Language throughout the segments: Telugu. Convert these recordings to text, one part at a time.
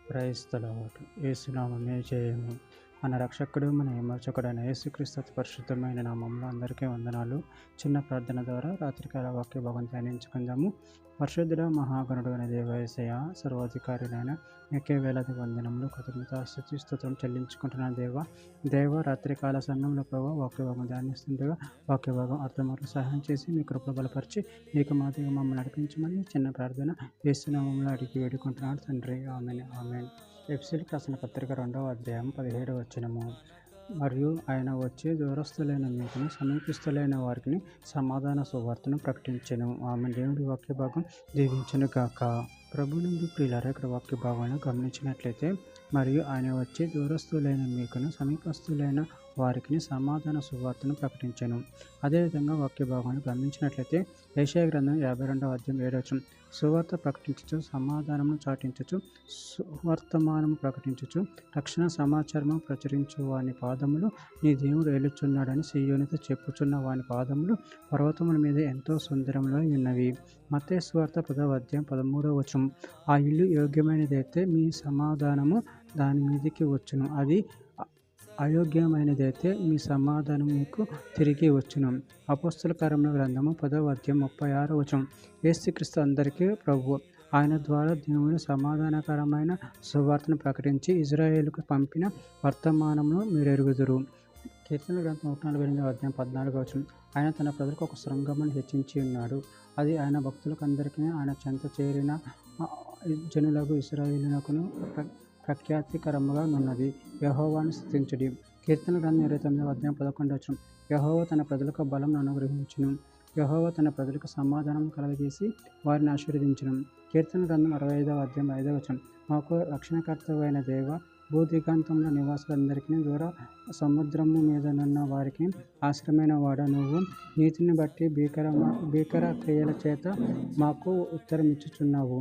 Praise the lord. యేసునామమే జయము. మన రక్షకుడు మన విమోచకుడైన యేసుక్రీస్తు అతి పరిశుద్ధమైన నామంలో అందరికీ వందనాలు. చిన్న ప్రార్థన ద్వారా రాత్రికాల వాక్య భాగం ధ్యానించుకుందాము. పరిశుద్ధుడ మహాగణుడు అనే దేవయేసయ్య, సర్వాధికారులైన నీకే వేలాది వందనములు, కృతజ్ఞతాస్తుతి స్తుతులు చెల్లించుకుంటున్నాను దేవ రాత్రికాల సమయంలో ప్రభావ వాక్య భాగం ధ్యానిస్తుండగా వాక్య భాగం అర్థమవులకు సహాయం చేసి మీ కృప బలపరిచి మీకు మాదిరిగా మమ్మల్ని నడిపించమని చిన్న ప్రార్థన యేసునామంలో అడిగి వేడుకుంటున్నాడు తండ్రి. ఆమేన్ ఆమేన్. ఎఫెసీయులకు రాసిన పత్రిక 2వ అధ్యాయం 17వ వచనము. మరియు ఆయన వచ్చి దూరస్తులైన మీకును సమీపిస్తులైన వారికి సమాధాన సువార్తను ప్రకటించెను. ఆమె దేవుడి వాక్య భాగం దీవించును గాక. ప్రభునందు ప్రియులారా, ఇక్కడ వాక్య భాగాన్ని గమనించినట్లయితే, మరియు ఆయన వచ్చి దూరస్తులైన మీకును సమీపస్తులైన వారికి సమాధాన సువార్తను ప్రకటించెను. అదేవిధంగా వాక్య భాగాన్ని గమనించినట్లయితే యెషయా గ్రంథం 52వ అధ్యాయం 7వ వచనం, సువార్త ప్రకటించుచు సమాధానమును చాటించుచు సువర్తమానము ప్రకటించుచు రక్షణ సమాచారము ప్రచురించు వాని పాదములు నీ దేవుడు ఏలుచున్నాడని సీయోనుతో చెప్పుచున్న వాని పాదములు పర్వతముల మీద ఎంతో సుందరములో ఉన్నవి. మత్తయి సువార్త 10వ అధ్యాయం 13వ వచనం, ఆ ఇల్లు యోగ్యమైనదైతే మీ సమాధానము దాని మీదకి వచ్చును, అది అయోగ్యమైనదైతే మీ సమాధానం మీకు తిరిగి వచ్చును. అపోస్తల కార్యముల గ్రంథము 10వ అధ్యాయం 36వ వచనం, యేసుక్రీస్తు అందరికీ ప్రభువు, ఆయన ద్వారా దేవుని సమాధానకరమైన సువార్తను ప్రకటించి ఇజ్రాయేలుకు పంపిన వర్తమానమును మీరు ఎరుగుదురు. కీర్తనల గ్రంథం 148వ అధ్యాయం 14వ వచనం, ఆయన తన ప్రజలకు ఒక శృంగమును హెచ్చించి ఉన్నాడు, అది ఆయన భక్తులకు అందరికీ ఆయన చెంత చేరిన జనులకు ఇశ్రాయేలునకును ప్రఖ్యాతికరముగా నున్నది. యెహోవాను స్తుతించుడి. కీర్తన గ్రంథం 29వ అధ్యాయం 11వ వచనం, యెహోవా తన ప్రజలకు బలం అనుగ్రహించును, యెహోవా తన ప్రజలకు సమాధానం కలగజేసి వారిని ఆశీర్వదించును. కీర్తన గ్రంథం 65వ అధ్యాయం 5వ వచనం, మాకు రక్షణకర్తవైన దేవ, భూదిగంతంలో నివాసులందరికీ దూర సముద్రము మీదనున్న వారికి ఆశ్రమైన వాడ, నువ్వు నీతిని బట్టి భీకర క్రియల చేత మాకు ఉత్తరమిచ్చుచున్నావు.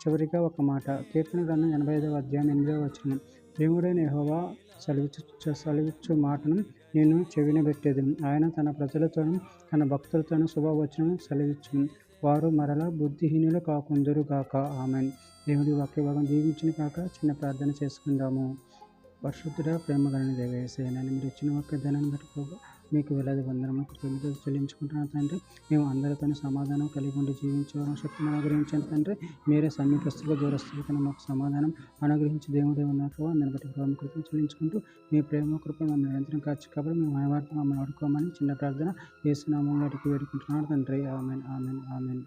చివరిగా ఒక మాట, కీర్తన గ్రంథం 85వ అధ్యాయం 8వ వచనం, దేవుడైన యెహోవా సెలవిచ్చు మాటను నేను చెవినబెట్టేదను, ఆయన తన ప్రజలతోనూ తన భక్తులతోనూ శుభవచనం సెలవిచ్చును, వారు మరల బుద్ధిహీనులు కాకుందురు గాక. ఆమేన్. దేవుడి వాక్య భాగం దీవించును గాక. చిన్న ప్రార్థన చేసుకుందాము. పరిశుద్ధుడ ప్రేమ కలిగిన దేవ యేసయ్య, మీరు ఇచ్చిన వాక్య ధనాన్ని బట్టి ప్రభు మీకు వేలాది వందనములు కృతజ్ఞతలు చెల్లించుకుంటున్నాను తండ్రి. మేము అందరితో సమాధానం కలిగి ఉండి జీవించేవారు శక్తిని అనుగ్రహించండి తండ్రి. మీరే సమీపస్తులుగా దూరస్తులుగా మాకు సమాధానం అనుగ్రహించి దేవుడే ఉన్నట్లు దాన్ని బట్టి ప్రభావం కృతజ్ఞతలు చెల్లించుకుంటూ మీ ప్రేమ కృప మమ్మల్ని నిరంతరం కాచి కాబట్టి మేము మహిమార్థం మమ్మల్ని ఆడుకోమని చిన్న ప్రార్థన యేసు నామములో అడిగి వేడుకుంటున్నాను తండ్రి. ఆమేన్ ఆమేన్ ఆమేన్.